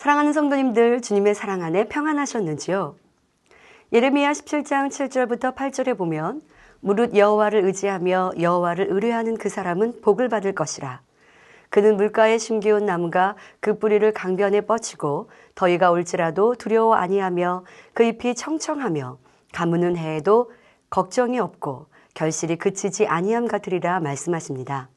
사랑하는 성도님들, 주님의 사랑 안에 평안하셨는지요? 예레미야 17장 7절부터 8절에 보면 무릇 여호와를 의지하며 여호와를 의뢰하는 그 사람은 복을 받을 것이라. 그는 물가에 심기운 나무가 그 뿌리를 강변에 뻗치고 더위가 올지라도 두려워 아니하며 그 잎이 청청하며 가무는 해에도 걱정이 없고 결실이 그치지 아니함 같으리라 말씀하십니다.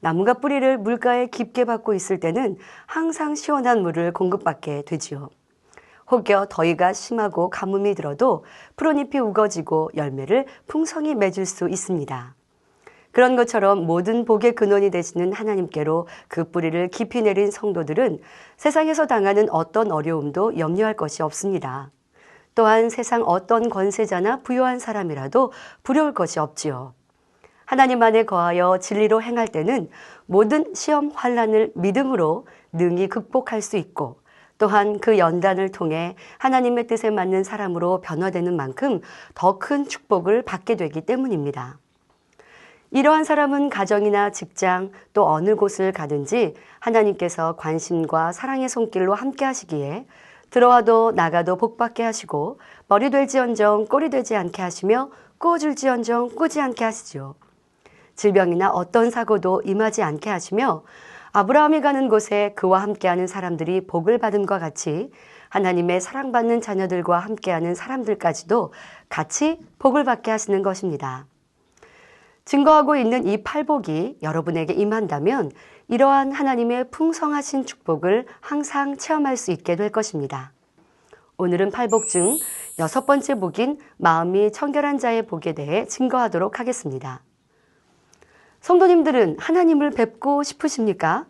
나무가 뿌리를 물가에 깊게 받고 있을 때는 항상 시원한 물을 공급받게 되지요. 혹여 더위가 심하고 가뭄이 들어도 푸른 잎이 우거지고 열매를 풍성히 맺을 수 있습니다. 그런 것처럼 모든 복의 근원이 되시는 하나님께로 그 뿌리를 깊이 내린 성도들은 세상에서 당하는 어떤 어려움도 염려할 것이 없습니다. 또한 세상 어떤 권세자나 부유한 사람이라도 두려울 것이 없지요. 하나님 안에 거하여 진리로 행할 때는 모든 시험 환난을 믿음으로 능히 극복할 수 있고 또한 그 연단을 통해 하나님의 뜻에 맞는 사람으로 변화되는 만큼 더 큰 축복을 받게 되기 때문입니다. 이러한 사람은 가정이나 직장 또 어느 곳을 가든지 하나님께서 관심과 사랑의 손길로 함께 하시기에 들어와도 나가도 복받게 하시고 머리 될지언정 꼬리 되지 않게 하시며 꾸어줄지언정 꾸지 않게 하시죠. 질병이나 어떤 사고도 임하지 않게 하시며 아브라함이 가는 곳에 그와 함께하는 사람들이 복을 받음과 같이 하나님의 사랑받는 자녀들과 함께하는 사람들까지도 같이 복을 받게 하시는 것입니다. 증거하고 있는 이 팔복이 여러분에게 임한다면 이러한 하나님의 풍성하신 축복을 항상 체험할 수 있게 될 것입니다. 오늘은 팔복 중 6번째 복인 마음이 청결한 자의 복에 대해 증거하도록 하겠습니다. 성도님들은 하나님을 뵙고 싶으십니까?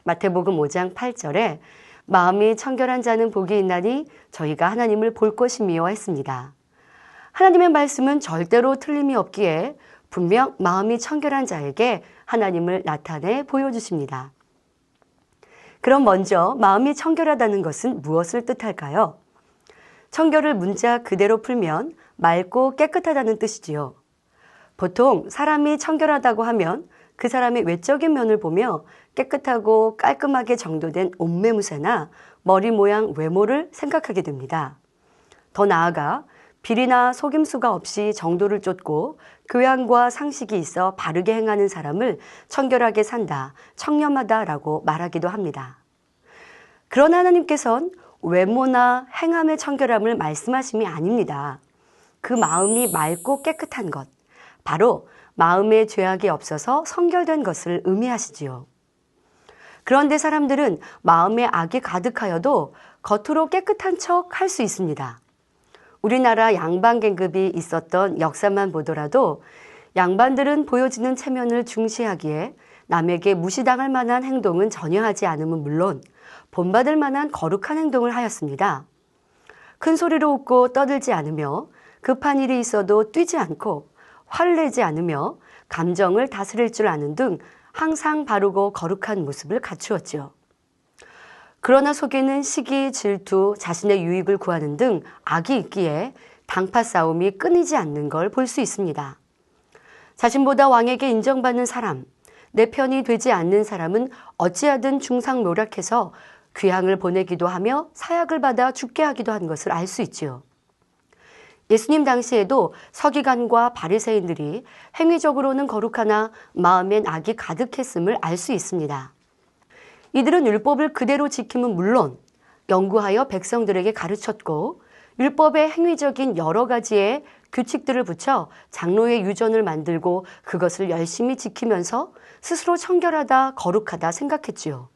마태복음 5장 8절에 마음이 청결한 자는 복이 있나니 저희가 하나님을 볼 것이미요 했습니다. 하나님의 말씀은 절대로 틀림이 없기에 분명 마음이 청결한 자에게 하나님을 나타내 보여주십니다. 그럼 먼저 마음이 청결하다는 것은 무엇을 뜻할까요? 청결을 문자 그대로 풀면 맑고 깨끗하다는 뜻이지요. 보통 사람이 청결하다고 하면 그 사람의 외적인 면을 보며 깨끗하고 깔끔하게 정돈된 옷매무새나 머리 모양 외모를 생각하게 됩니다. 더 나아가 비리나 속임수가 없이 정도를 쫓고 교양과 상식이 있어 바르게 행하는 사람을 청결하게 산다, 청렴하다라고 말하기도 합니다. 그러나 하나님께서는 외모나 행함의 청결함을 말씀하심이 아닙니다. 그 마음이 맑고 깨끗한 것, 바로 마음에 죄악이 없어서 성결된 것을 의미하시지요. 그런데 사람들은 마음에 악이 가득하여도 겉으로 깨끗한 척 할 수 있습니다. 우리나라 양반 계급이 있었던 역사만 보더라도 양반들은 보여지는 체면을 중시하기에 남에게 무시당할 만한 행동은 전혀 하지 않음은 물론 본받을 만한 거룩한 행동을 하였습니다. 큰 소리로 웃고 떠들지 않으며 급한 일이 있어도 뛰지 않고 화를 내지 않으며 감정을 다스릴 줄 아는 등 항상 바르고 거룩한 모습을 갖추었지요. 그러나 속에는 시기, 질투, 자신의 유익을 구하는 등 악이 있기에 당파 싸움이 끊이지 않는 걸 볼 수 있습니다. 자신보다 왕에게 인정받는 사람, 내 편이 되지 않는 사람은 어찌하든 중상모략해서 귀향을 보내기도 하며 사약을 받아 죽게 하기도 한 것을 알 수 있지요. 예수님 당시에도 서기관과 바리새인들이 행위적으로는 거룩하나 마음엔 악이 가득했음을 알 수 있습니다. 이들은 율법을 그대로 지킴은 물론 연구하여 백성들에게 가르쳤고 율법의 행위적인 여러 가지의 규칙들을 붙여 장로의 유전을 만들고 그것을 열심히 지키면서 스스로 청결하다, 거룩하다 생각했지요.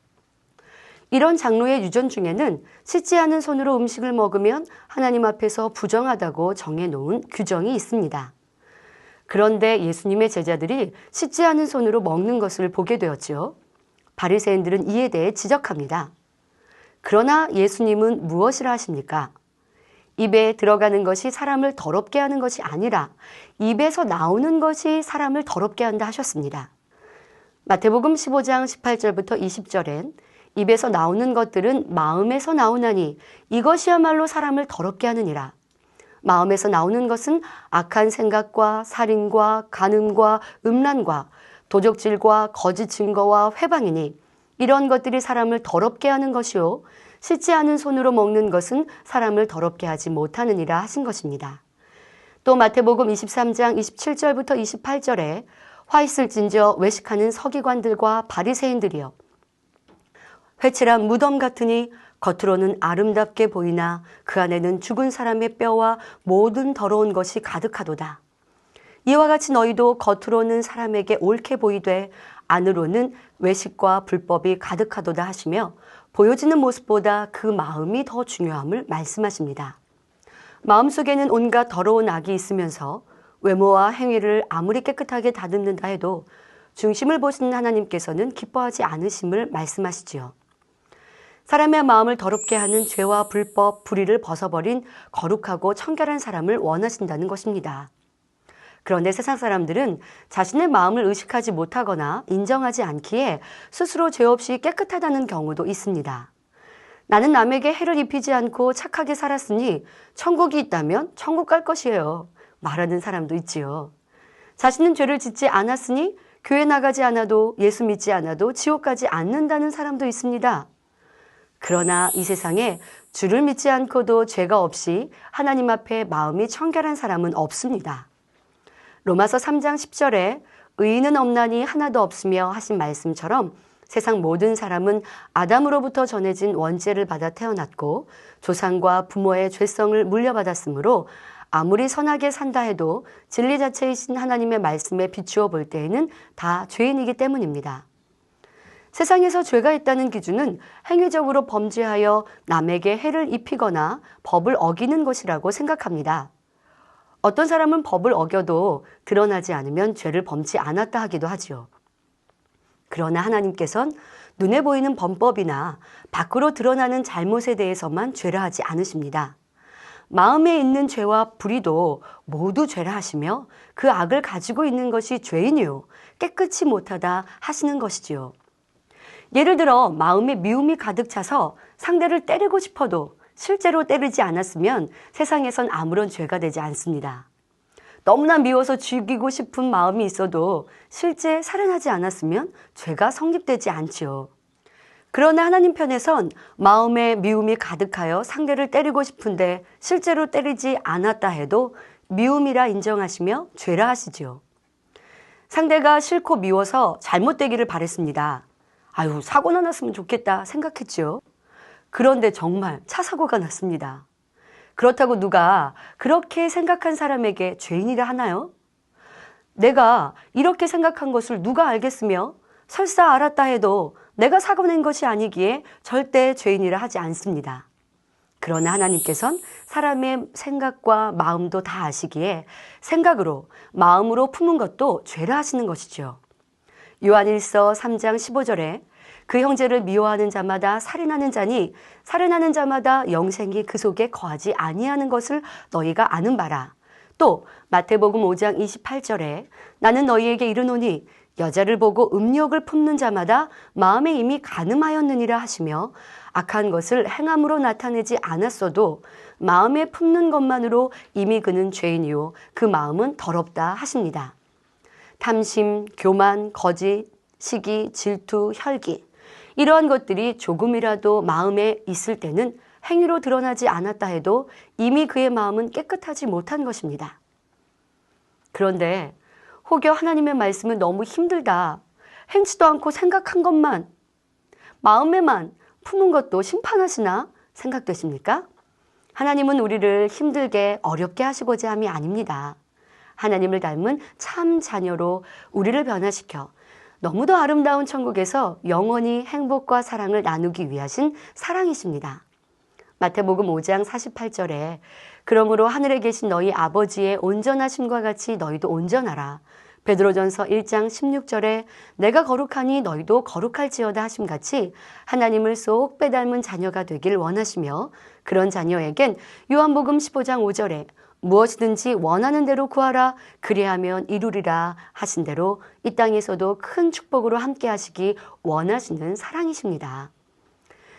이런 장로의 유전 중에는 씻지 않은 손으로 음식을 먹으면 하나님 앞에서 부정하다고 정해놓은 규정이 있습니다. 그런데 예수님의 제자들이 씻지 않은 손으로 먹는 것을 보게 되었지요. 바리새인들은 이에 대해 지적합니다. 그러나 예수님은 무엇이라 하십니까? 입에 들어가는 것이 사람을 더럽게 하는 것이 아니라 입에서 나오는 것이 사람을 더럽게 한다 하셨습니다. 마태복음 15장 18절부터 20절엔 입에서 나오는 것들은 마음에서 나오나니 이것이야말로 사람을 더럽게 하느니라. 마음에서 나오는 것은 악한 생각과 살인과 간음과 음란과 도적질과 거짓 증거와 회방이니 이런 것들이 사람을 더럽게 하는 것이요 씻지 않은 손으로 먹는 것은 사람을 더럽게 하지 못하느니라 하신 것입니다. 또 마태복음 23장 27절부터 28절에 화 있을진저 외식하는 서기관들과 바리새인들이여 회칠한 무덤 같으니 겉으로는 아름답게 보이나 그 안에는 죽은 사람의 뼈와 모든 더러운 것이 가득하도다. 이와 같이 너희도 겉으로는 사람에게 옳게 보이되 안으로는 외식과 불법이 가득하도다 하시며 보여지는 모습보다 그 마음이 더 중요함을 말씀하십니다. 마음속에는 온갖 더러운 악이 있으면서 외모와 행위를 아무리 깨끗하게 다듬는다 해도 중심을 보시는 하나님께서는 기뻐하지 않으심을 말씀하시지요. 사람의 마음을 더럽게 하는 죄와 불법, 불의를 벗어버린 거룩하고 청결한 사람을 원하신다는 것입니다. 그런데 세상 사람들은 자신의 마음을 의식하지 못하거나 인정하지 않기에 스스로 죄 없이 깨끗하다는 경우도 있습니다. 나는 남에게 해를 입히지 않고 착하게 살았으니 천국이 있다면 천국 갈 것이에요. 말하는 사람도 있지요. 자신은 죄를 짓지 않았으니 교회 나가지 않아도 예수 믿지 않아도 지옥 가지 않는다는 사람도 있습니다. 그러나 이 세상에 주를 믿지 않고도 죄가 없이 하나님 앞에 마음이 청결한 사람은 없습니다. 로마서 3장 10절에 의인은 없나니 하나도 없으며 하신 말씀처럼 세상 모든 사람은 아담으로부터 전해진 원죄를 받아 태어났고 조상과 부모의 죄성을 물려받았으므로 아무리 선하게 산다 해도 진리 자체이신 하나님의 말씀에 비추어 볼 때에는 다 죄인이기 때문입니다. 세상에서 죄가 있다는 기준은 행위적으로 범죄하여 남에게 해를 입히거나 법을 어기는 것이라고 생각합니다. 어떤 사람은 법을 어겨도 드러나지 않으면 죄를 범치 않았다 하기도 하지요. 그러나 하나님께서는 눈에 보이는 범법이나 밖으로 드러나는 잘못에 대해서만 죄라 하지 않으십니다. 마음에 있는 죄와 불의도 모두 죄라 하시며 그 악을 가지고 있는 것이 죄인이요 깨끗이 못하다 하시는 것이지요. 예를 들어 마음에 미움이 가득 차서 상대를 때리고 싶어도 실제로 때리지 않았으면 세상에선 아무런 죄가 되지 않습니다. 너무나 미워서 죽이고 싶은 마음이 있어도 실제 살인하지 않았으면 죄가 성립되지 않지요. 그러나 하나님 편에선 마음에 미움이 가득하여 상대를 때리고 싶은데 실제로 때리지 않았다 해도 미움이라 인정하시며 죄라 하시지요. 상대가 싫고 미워서 잘못되기를 바랬습니다. 아유, 사고나 났으면 좋겠다 생각했죠. 그런데 정말 차 사고가 났습니다. 그렇다고 누가 그렇게 생각한 사람에게 죄인이라 하나요? 내가 이렇게 생각한 것을 누가 알겠으며 설사 알았다 해도 내가 사고 낸 것이 아니기에 절대 죄인이라 하지 않습니다. 그러나 하나님께서는 사람의 생각과 마음도 다 아시기에 생각으로, 마음으로 품은 것도 죄라 하시는 것이죠. 요한일서 3장 15절에 그 형제를 미워하는 자마다 살인하는 자니 살인하는 자마다 영생이 그 속에 거하지 아니하는 것을 너희가 아는 바라. 또 마태복음 5장 28절에 나는 너희에게 이르노니 여자를 보고 음욕을 품는 자마다 마음에 이미 간음하였느니라 하시며 악한 것을 행함으로 나타내지 않았어도 마음에 품는 것만으로 이미 그는 죄인이요 그 마음은 더럽다 하십니다. 탐심, 교만, 거짓, 시기, 질투, 혈기 이러한 것들이 조금이라도 마음에 있을 때는 행위로 드러나지 않았다 해도 이미 그의 마음은 깨끗하지 못한 것입니다. 그런데 혹여 하나님의 말씀은 너무 힘들다, 행치도 않고 생각한 것만, 마음에만 품은 것도 심판하시나 생각되십니까? 하나님은 우리를 힘들게 어렵게 하시고자 함이 아닙니다. 하나님을 닮은 참 자녀로 우리를 변화시켜 너무도 아름다운 천국에서 영원히 행복과 사랑을 나누기 위하신 사랑이십니다. 마태복음 5장 48절에 그러므로 하늘에 계신 너희 아버지의 온전하심과 같이 너희도 온전하라. 베드로전서 1장 16절에 내가 거룩하니 너희도 거룩할지어다 하심같이 하나님을 쏙 빼닮은 자녀가 되길 원하시며 그런 자녀에겐 요한복음 15장 5절에 무엇이든지 원하는 대로 구하라 그리하면 이루리라 하신 대로 이 땅에서도 큰 축복으로 함께 하시기 원하시는 사랑이십니다.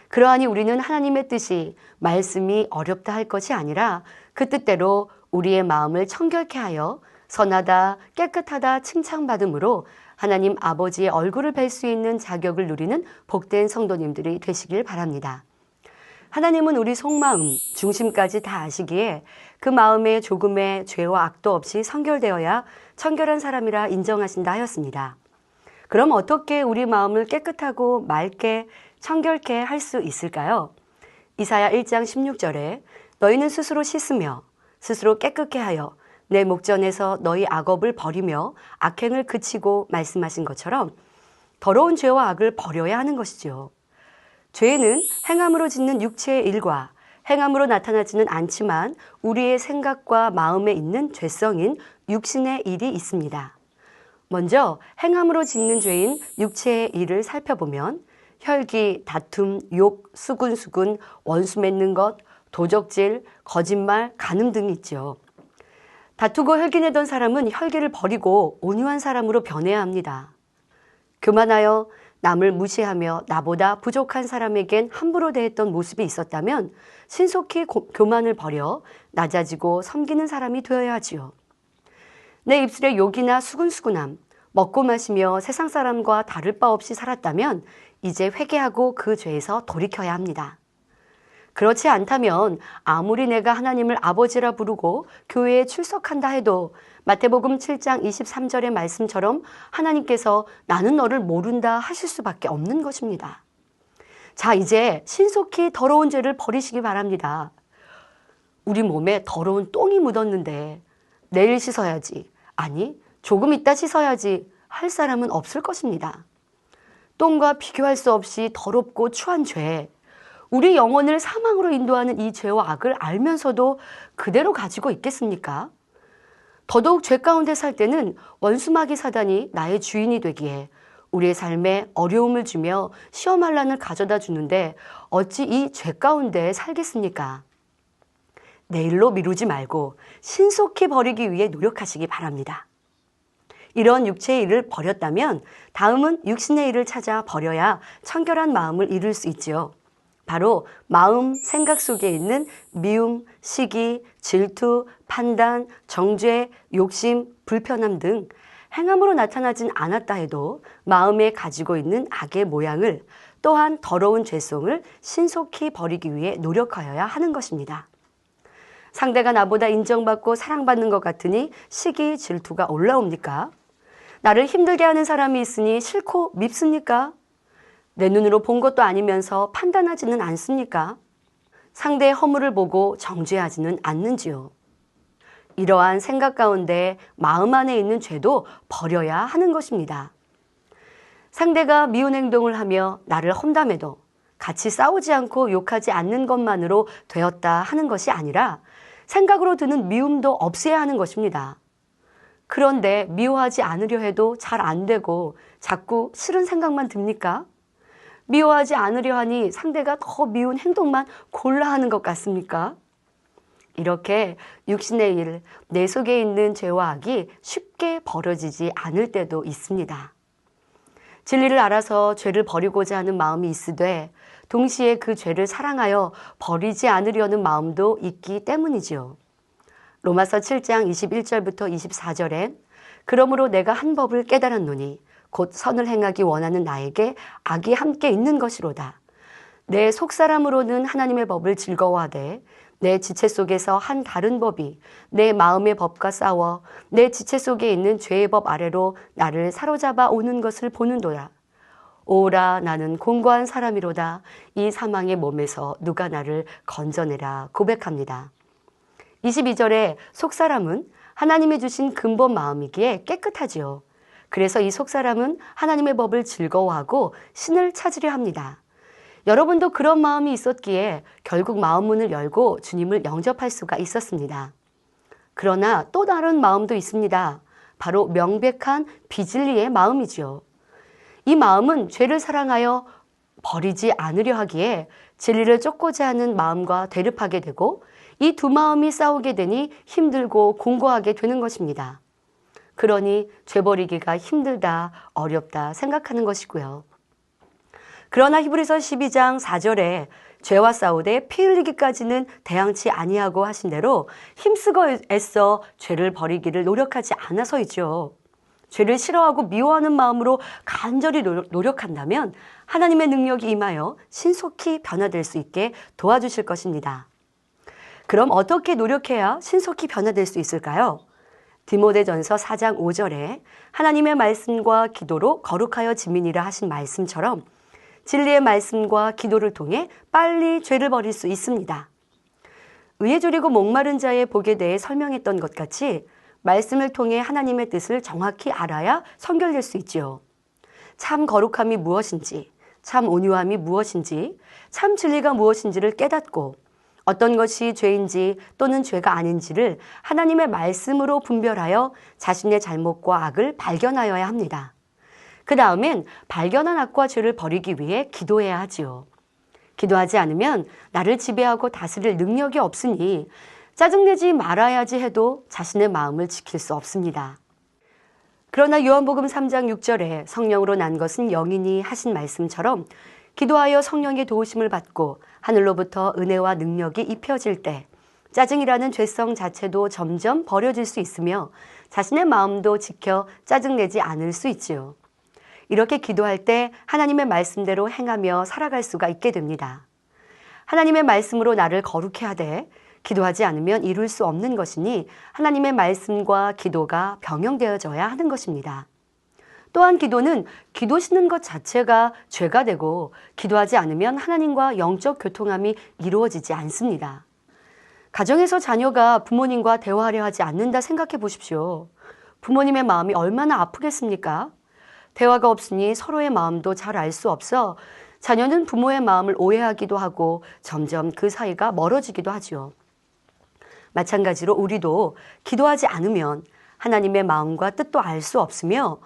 그러하니 우리는 하나님의 뜻이 말씀이 어렵다 할 것이 아니라 그 뜻대로 우리의 마음을 청결케 하여 선하다 깨끗하다 칭찬받음으로 하나님 아버지의 얼굴을 뵐 수 있는 자격을 누리는 복된 성도님들이 되시길 바랍니다. 하나님은 우리 속마음, 중심까지 다 아시기에 그 마음에 조금의 죄와 악도 없이 성결되어야 청결한 사람이라 인정하신다 하였습니다. 그럼 어떻게 우리 마음을 깨끗하고 맑게 청결케 할 수 있을까요? 이사야 1장 16절에 너희는 스스로 씻으며 스스로 깨끗게 하여 내 목전에서 너희 악업을 버리며 악행을 그치고 말씀하신 것처럼 더러운 죄와 악을 버려야 하는 것이죠. 죄는 행함으로 짓는 육체의 일과 행함으로 나타나지는 않지만 우리의 생각과 마음에 있는 죄성인 육신의 일이 있습니다. 먼저 행함으로 짓는 죄인 육체의 일을 살펴보면 혈기, 다툼, 욕, 수군수군, 원수 맺는 것, 도적질, 거짓말, 간음 등이 있죠. 다투고 혈기내던 사람은 혈기를 버리고 온유한 사람으로 변해야 합니다. 교만하여 남을 무시하며 나보다 부족한 사람에겐 함부로 대했던 모습이 있었다면 신속히 교만을 버려 낮아지고 섬기는 사람이 되어야 하지요. 내 입술에 욕이나 수군수군함, 먹고 마시며 세상 사람과 다를 바 없이 살았다면 이제 회개하고 그 죄에서 돌이켜야 합니다. 그렇지 않다면 아무리 내가 하나님을 아버지라 부르고 교회에 출석한다 해도 마태복음 7장 23절의 말씀처럼 하나님께서 나는 너를 모른다 하실 수밖에 없는 것입니다. 자, 이제 신속히 더러운 죄를 버리시기 바랍니다. 우리 몸에 더러운 똥이 묻었는데 내일 씻어야지, 아니 조금 있다 씻어야지 할 사람은 없을 것입니다. 똥과 비교할 수 없이 더럽고 추한 죄, 우리 영혼을 사망으로 인도하는 이 죄와 악을 알면서도 그대로 가지고 있겠습니까? 더더욱 죄 가운데 살 때는 원수마귀 사단이 나의 주인이 되기에 우리의 삶에 어려움을 주며 시험할 난을 가져다 주는데 어찌 이 죄 가운데 살겠습니까? 내일로 미루지 말고 신속히 버리기 위해 노력하시기 바랍니다. 이런 육체의 일을 버렸다면 다음은 육신의 일을 찾아 버려야 청결한 마음을 이룰 수 있지요. 바로 마음, 생각 속에 있는 미움, 시기, 질투, 판단, 정죄, 욕심, 불편함 등 행함으로 나타나진 않았다 해도 마음에 가지고 있는 악의 모양을 또한 더러운 죄성을 신속히 버리기 위해 노력하여야 하는 것입니다. 상대가 나보다 인정받고 사랑받는 것 같으니 시기, 질투가 올라옵니까? 나를 힘들게 하는 사람이 있으니 싫고 밉습니까? 내 눈으로 본 것도 아니면서 판단하지는 않습니까? 상대의 허물을 보고 정죄하지는 않는지요. 이러한 생각 가운데 마음 안에 있는 죄도 버려야 하는 것입니다. 상대가 미운 행동을 하며 나를 험담해도 같이 싸우지 않고 욕하지 않는 것만으로 되었다 하는 것이 아니라 생각으로 드는 미움도 없애야 하는 것입니다. 그런데 미워하지 않으려 해도 잘 안 되고 자꾸 싫은 생각만 듭니까? 미워하지 않으려 하니 상대가 더 미운 행동만 골라 하는 것 같습니까? 이렇게 육신의 일, 내 속에 있는 죄와 악이 쉽게 버려지지 않을 때도 있습니다. 진리를 알아서 죄를 버리고자 하는 마음이 있으되 동시에 그 죄를 사랑하여 버리지 않으려는 마음도 있기 때문이지요. 로마서 7장 21절부터 24절에 그러므로 내가 한 법을 깨달았노니 곧 선을 행하기 원하는 나에게 악이 함께 있는 것이로다. 내 속사람으로는 하나님의 법을 즐거워하되 내 지체 속에서 한 다른 법이 내 마음의 법과 싸워 내 지체 속에 있는 죄의 법 아래로 나를 사로잡아 오는 것을 보는도다. 오라 나는 공고한 사람이로다. 이 사망의 몸에서 누가 나를 건져내라 고백합니다. 22절에 속사람은 하나님이 주신 근본 마음이기에 깨끗하지요. 그래서 이 속사람은 하나님의 법을 즐거워하고 신을 찾으려 합니다. 여러분도 그런 마음이 있었기에 결국 마음 문을 열고 주님을 영접할 수가 있었습니다. 그러나 또 다른 마음도 있습니다. 바로 명백한 비진리의 마음이지요. 이 마음은 죄를 사랑하여 버리지 않으려 하기에 진리를 쫓고자 하는 마음과 대립하게 되고 이 두 마음이 싸우게 되니 힘들고 공고하게 되는 것입니다. 그러니 죄 버리기가 힘들다, 어렵다 생각하는 것이고요. 그러나 히브리서 12장 4절에 죄와 싸우되 피 흘리기까지는 대항치 아니하고 하신 대로 힘쓰고 애써 죄를 버리기를 노력하지 않아서이죠. 죄를 싫어하고 미워하는 마음으로 간절히 노력한다면 하나님의 능력이 임하여 신속히 변화될 수 있게 도와주실 것입니다. 그럼 어떻게 노력해야 신속히 변화될 수 있을까요? 디모데전서 4장 5절에 하나님의 말씀과 기도로 거룩하여 지민이라 하신 말씀처럼 진리의 말씀과 기도를 통해 빨리 죄를 버릴 수 있습니다. 의에 졸이고 목마른 자의 복에 대해 설명했던 것 같이 말씀을 통해 하나님의 뜻을 정확히 알아야 선결될 수 있지요. 참 거룩함이 무엇인지, 참 온유함이 무엇인지, 참 진리가 무엇인지를 깨닫고 어떤 것이 죄인지 또는 죄가 아닌지를 하나님의 말씀으로 분별하여 자신의 잘못과 악을 발견하여야 합니다. 그 다음엔 발견한 악과 죄를 버리기 위해 기도해야 하지요. 기도하지 않으면 나를 지배하고 다스릴 능력이 없으니 짜증내지 말아야지 해도 자신의 마음을 지킬 수 없습니다. 그러나 요한복음 3장 6절에 성령으로 난 것은 영이니 하신 말씀처럼 기도하여 성령의 도우심을 받고 하늘로부터 은혜와 능력이 입혀질 때 짜증이라는 죄성 자체도 점점 버려질 수 있으며 자신의 마음도 지켜 짜증내지 않을 수 있지요. 이렇게 기도할 때 하나님의 말씀대로 행하며 살아갈 수가 있게 됩니다. 하나님의 말씀으로 나를 거룩해 하되 기도하지 않으면 이룰 수 없는 것이니 하나님의 말씀과 기도가 병행되어져야 하는 것입니다. 또한 기도는 기도시는 것 자체가 죄가 되고 기도하지 않으면 하나님과 영적 교통함이 이루어지지 않습니다. 가정에서 자녀가 부모님과 대화하려 하지 않는다 생각해 보십시오. 부모님의 마음이 얼마나 아프겠습니까? 대화가 없으니 서로의 마음도 잘 알 수 없어 자녀는 부모의 마음을 오해하기도 하고 점점 그 사이가 멀어지기도 하죠. 마찬가지로 우리도 기도하지 않으면 하나님의 마음과 뜻도 알 수 없으며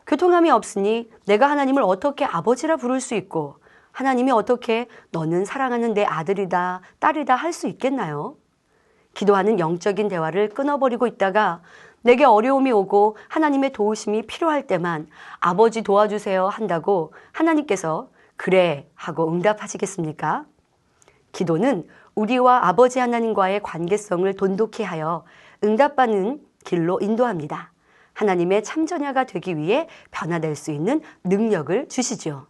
교통함이 없으니 내가 하나님을 어떻게 아버지라 부를 수 있고 하나님이 어떻게 너는 사랑하는 내 아들이다, 딸이다 할 수 있겠나요? 기도하는 영적인 대화를 끊어버리고 있다가 내게 어려움이 오고 하나님의 도우심이 필요할 때만 아버지 도와주세요 한다고 하나님께서 그래 하고 응답하시겠습니까? 기도는 우리와 아버지 하나님과의 관계성을 돈독히 하여 응답받는 길로 인도합니다. 하나님의 참전야가 되기 위해 변화될 수 있는 능력을 주시죠.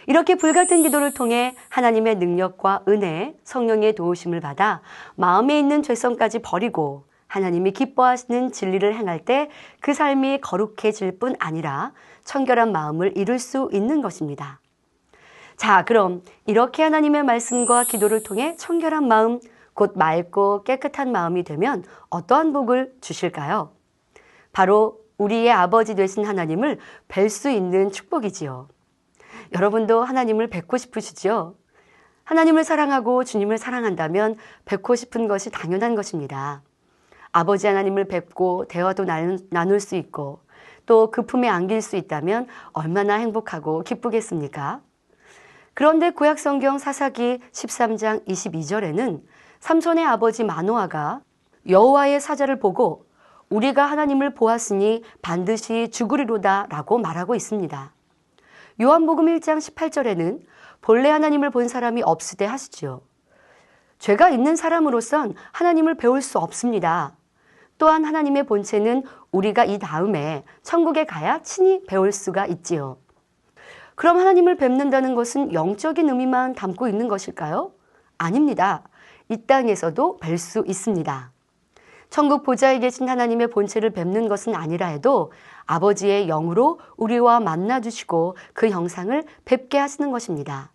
이렇게 불같은 기도를 통해 하나님의 능력과 은혜, 성령의 도우심을 받아 마음에 있는 죄성까지 버리고 하나님이 기뻐하시는 진리를 행할 때 그 삶이 거룩해질 뿐 아니라 청결한 마음을 이룰 수 있는 것입니다. 자, 그럼 이렇게 하나님의 말씀과 기도를 통해 청결한 마음, 곧 맑고 깨끗한 마음이 되면 어떠한 복을 주실까요? 바로 우리의 아버지 되신 하나님을 뵐 수 있는 축복이지요. 여러분도 하나님을 뵙고 싶으시죠? 하나님을 사랑하고 주님을 사랑한다면 뵙고 싶은 것이 당연한 것입니다. 아버지 하나님을 뵙고 대화도 나눌 수 있고 또 그 품에 안길 수 있다면 얼마나 행복하고 기쁘겠습니까? 그런데 구약성경 사사기 13장 22절에는 삼손의 아버지 마노아가 여호와의 사자를 보고 우리가 하나님을 보았으니 반드시 죽으리로다 라고 말하고 있습니다. 요한복음 1장 18절에는 본래 하나님을 본 사람이 없으되 하시지요. 죄가 있는 사람으로선 하나님을 배울 수 없습니다. 또한 하나님의 본체는 우리가 이 다음에 천국에 가야 친히 배울 수가 있지요. 그럼 하나님을 뵙는다는 것은 영적인 의미만 담고 있는 것일까요? 아닙니다. 이 땅에서도 뵐 수 있습니다. 천국 보좌에 계신 하나님의 본체를 뵙는 것은 아니라 해도 아버지의 영으로 우리와 만나주시고 그 형상을 뵙게 하시는 것입니다.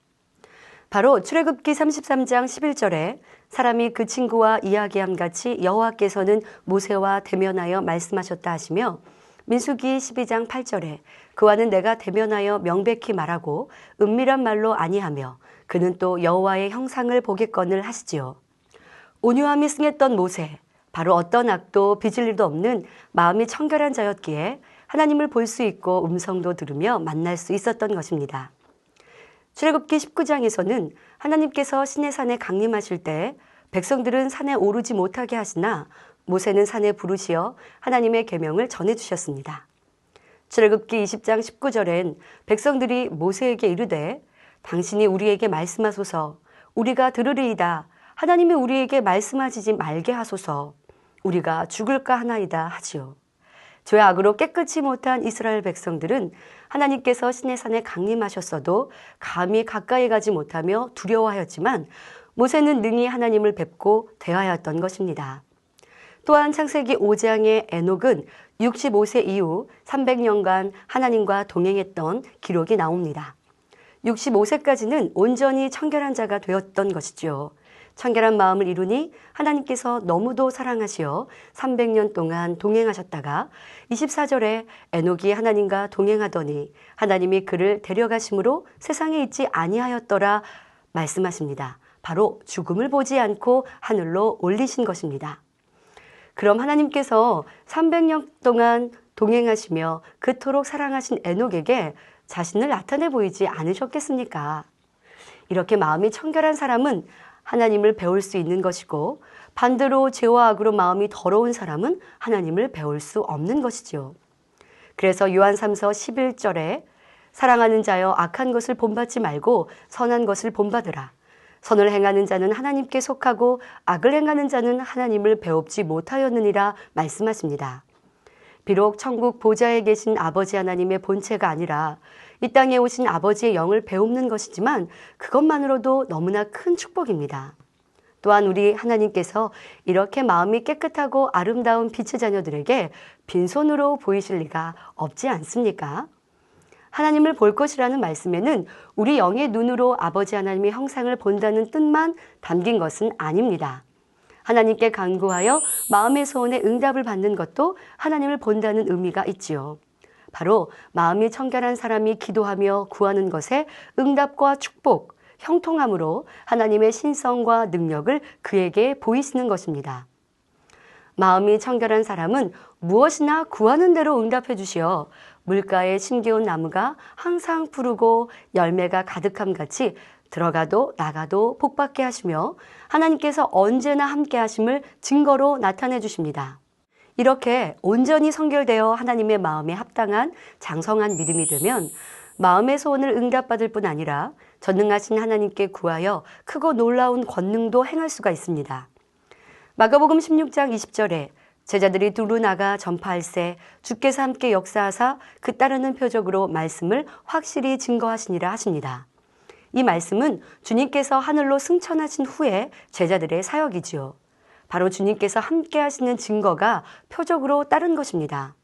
바로 출애굽기 33장 11절에 사람이 그 친구와 이야기함 같이 여호와께서는 모세와 대면하여 말씀하셨다 하시며 민수기 12장 8절에 그와는 내가 대면하여 명백히 말하고 은밀한 말로 아니하며 그는 또 여호와의 형상을 보겠거늘 하시지요. 온유함이 승했던 모세, 바로 어떤 악도 빚을 일도 없는 마음이 청결한 자였기에 하나님을 볼 수 있고 음성도 들으며 만날 수 있었던 것입니다. 출애굽기 19장에서는 하나님께서 시내산에 강림하실 때 백성들은 산에 오르지 못하게 하시나 모세는 산에 부르시어 하나님의 계명을 전해주셨습니다. 출애굽기 20장 19절엔 백성들이 모세에게 이르되 당신이 우리에게 말씀하소서 우리가 들으리이다 하나님이 우리에게 말씀하시지 말게 하소서 우리가 죽을까 하나이다 하지요. 죄악으로 깨끗이 못한 이스라엘 백성들은 하나님께서 시내산에 강림하셨어도 감히 가까이 가지 못하며 두려워하였지만 모세는 능히 하나님을 뵙고 대하였던 것입니다. 또한 창세기 5장의 에녹은 65세 이후 300년간 하나님과 동행했던 기록이 나옵니다. 65세까지는 온전히 청결한 자가 되었던 것이죠. 청결한 마음을 이루니 하나님께서 너무도 사랑하시어 300년 동안 동행하셨다가 24절에 에녹이 하나님과 동행하더니 하나님이 그를 데려가심으로 세상에 있지 아니하였더라 말씀하십니다. 바로 죽음을 보지 않고 하늘로 올리신 것입니다. 그럼 하나님께서 300년 동안 동행하시며 그토록 사랑하신 에녹에게 자신을 나타내 보이지 않으셨겠습니까? 이렇게 마음이 청결한 사람은 하나님을 배울 수 있는 것이고 반대로 죄와 악으로 마음이 더러운 사람은 하나님을 배울 수 없는 것이지요. 그래서 요한 3서 11절에 사랑하는 자여 악한 것을 본받지 말고 선한 것을 본받으라. 선을 행하는 자는 하나님께 속하고 악을 행하는 자는 하나님을 배웁지 못하였느니라 말씀하십니다. 비록 천국 보좌에 계신 아버지 하나님의 본체가 아니라 이 땅에 오신 아버지의 영을 배우는 것이지만 그것만으로도 너무나 큰 축복입니다. 또한 우리 하나님께서 이렇게 마음이 깨끗하고 아름다운 빛의 자녀들에게 빈손으로 보이실 리가 없지 않습니까? 하나님을 볼 것이라는 말씀에는 우리 영의 눈으로 아버지 하나님의 형상을 본다는 뜻만 담긴 것은 아닙니다. 하나님께 간구하여 마음의 소원에 응답을 받는 것도 하나님을 본다는 의미가 있지요. 바로 마음이 청결한 사람이 기도하며 구하는 것에 응답과 축복, 형통함으로 하나님의 신성과 능력을 그에게 보이시는 것입니다. 마음이 청결한 사람은 무엇이나 구하는 대로 응답해 주시어 물가에 심겨온 나무가 항상 푸르고 열매가 가득함 같이 들어가도 나가도 복받게 하시며 하나님께서 언제나 함께 하심을 증거로 나타내 주십니다. 이렇게 온전히 성결되어 하나님의 마음에 합당한 장성한 믿음이 되면 마음의 소원을 응답받을 뿐 아니라 전능하신 하나님께 구하여 크고 놀라운 권능도 행할 수가 있습니다. 마가복음 16장 20절에 제자들이 두루 나가 전파할세 주께서 함께 역사하사 그 따르는 표적으로 말씀을 확실히 증거하시니라 하십니다. 이 말씀은 주님께서 하늘로 승천하신 후에 제자들의 사역이지요. 바로 주님께서 함께 하시는 증거가 표적으로 따른 것입니다.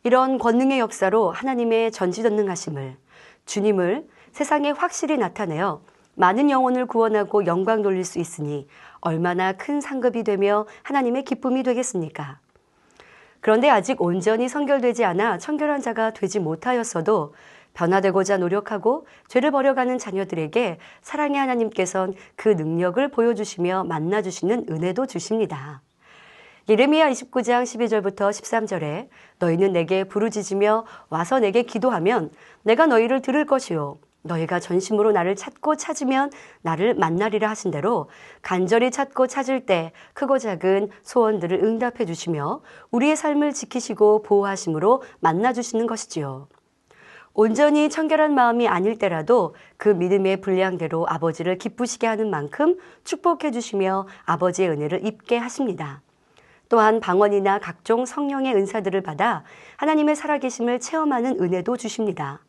이런 권능의 역사로 하나님의 전지전능하심을, 주님을 세상에 확실히 나타내어 많은 영혼을 구원하고 영광 돌릴 수 있으니 얼마나 큰 상급이 되며 하나님의 기쁨이 되겠습니까? 그런데 아직 온전히 성결되지 않아 청결한 자가 되지 못하였어도 변화되고자 노력하고 죄를 버려가는 자녀들에게 사랑의 하나님께서는 그 능력을 보여주시며 만나주시는 은혜도 주십니다. 예레미야 29장 12절부터 13절에 너희는 내게 부르짖으며 와서 내게 기도하면 내가 너희를 들을 것이요 너희가 전심으로 나를 찾고 찾으면 나를 만나리라 하신 대로 간절히 찾고 찾을 때 크고 작은 소원들을 응답해 주시며 우리의 삶을 지키시고 보호하심으로 만나주시는 것이지요. 온전히 청결한 마음이 아닐 때라도 그 믿음의 분량대로 아버지를 기쁘시게 하는 만큼 축복해 주시며 아버지의 은혜를 입게 하십니다. 또한 방언이나 각종 성령의 은사들을 받아 하나님의 살아계심을 체험하는 은혜도 주십니다.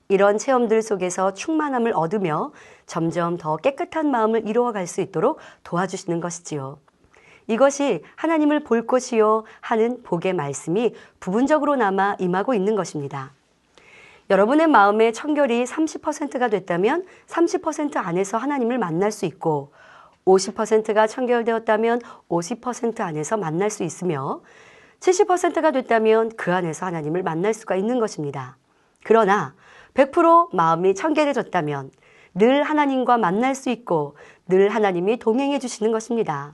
이런 체험들 속에서 충만함을 얻으며 점점 더 깨끗한 마음을 이루어갈 수 있도록 도와주시는 것이지요. 이것이 하나님을 볼 것이요 하는 복의 말씀이 부분적으로 남아 임하고 있는 것입니다. 여러분의 마음의 청결이 30%가 됐다면 30% 안에서 하나님을 만날 수 있고 50%가 청결되었다면 50% 안에서 만날 수 있으며 70%가 됐다면 그 안에서 하나님을 만날 수가 있는 것입니다. 그러나 100% 마음이 청결해졌다면 늘 하나님과 만날 수 있고 늘 하나님이 동행해 주시는 것입니다.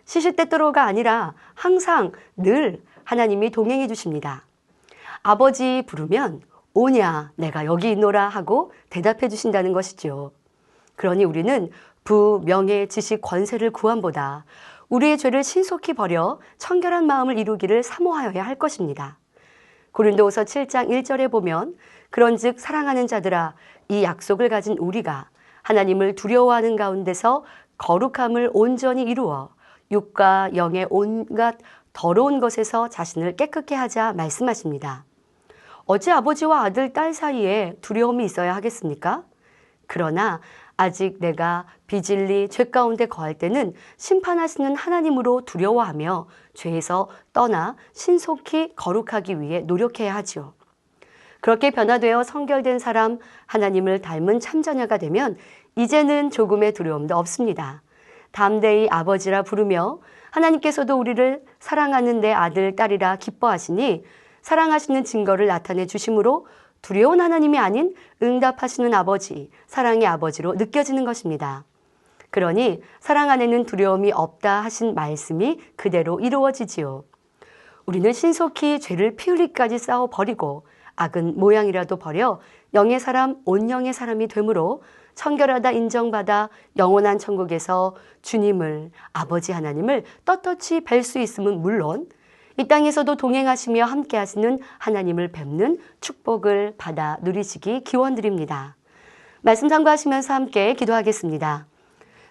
시시때때로가 아니라 항상 늘 하나님이 동행해 주십니다. 아버지 부르면 오냐 내가 여기 있노라 하고 대답해 주신다는 것이죠. 그러니 우리는 부, 명예, 지식, 권세를 구함보다 우리의 죄를 신속히 버려 청결한 마음을 이루기를 사모하여야 할 것입니다. 고린도후서 7장 1절에 보면 그런즉 사랑하는 자들아 이 약속을 가진 우리가 하나님을 두려워하는 가운데서 거룩함을 온전히 이루어 육과 영의 온갖 더러운 것에서 자신을 깨끗게 하자 말씀하십니다. 어찌 아버지와 아들, 딸 사이에 두려움이 있어야 하겠습니까? 그러나 아직 내가 비질리 죄 가운데 거할 때는 심판하시는 하나님으로 두려워하며 죄에서 떠나 신속히 거룩하기 위해 노력해야 하지요. 그렇게 변화되어 성결된 사람, 하나님을 닮은 참자녀가 되면 이제는 조금의 두려움도 없습니다. 담대히 아버지라 부르며 하나님께서도 우리를 사랑하는 내 아들, 딸이라 기뻐하시니 사랑하시는 증거를 나타내 주심으로 두려운 하나님이 아닌 응답하시는 아버지, 사랑의 아버지로 느껴지는 것입니다. 그러니 사랑 안에는 두려움이 없다 하신 말씀이 그대로 이루어지지요. 우리는 신속히 죄를 피 흘리기까지 싸워버리고 악은 모양이라도 버려 영의 사람, 온영의 사람이 되므로 청결하다 인정받아 영원한 천국에서 주님을, 아버지 하나님을 떳떳이 뵐 수 있음은 물론 이 땅에서도 동행하시며 함께 하시는 하나님을 뵙는 축복을 받아 누리시기 기원드립니다. 말씀 참고하시면서 함께 기도하겠습니다.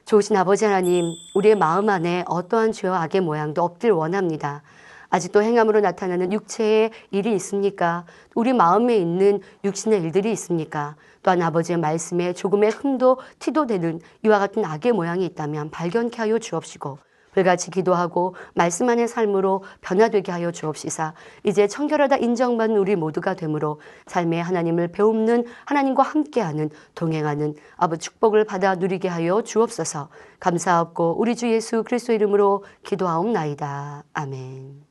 좋으신 아버지 하나님, 우리의 마음 안에 어떠한 죄와 악의 모양도 없길 원합니다. 아직도 행함으로 나타나는 육체의 일이 있습니까? 우리 마음에 있는 육신의 일들이 있습니까? 또한 아버지의 말씀에 조금의 흠도 티도 되는 이와 같은 악의 모양이 있다면 발견케 하여 주옵시고 불같이 기도하고 말씀 안의 삶으로 변화되게 하여 주옵시사 이제 청결하다 인정받는 우리 모두가 되므로 삶의 하나님을 배우는 하나님과 함께하는 동행하는 아버지 축복을 받아 누리게 하여 주옵소서. 감사하옵고 우리 주 예수 그리스도 이름으로 기도하옵나이다. 아멘.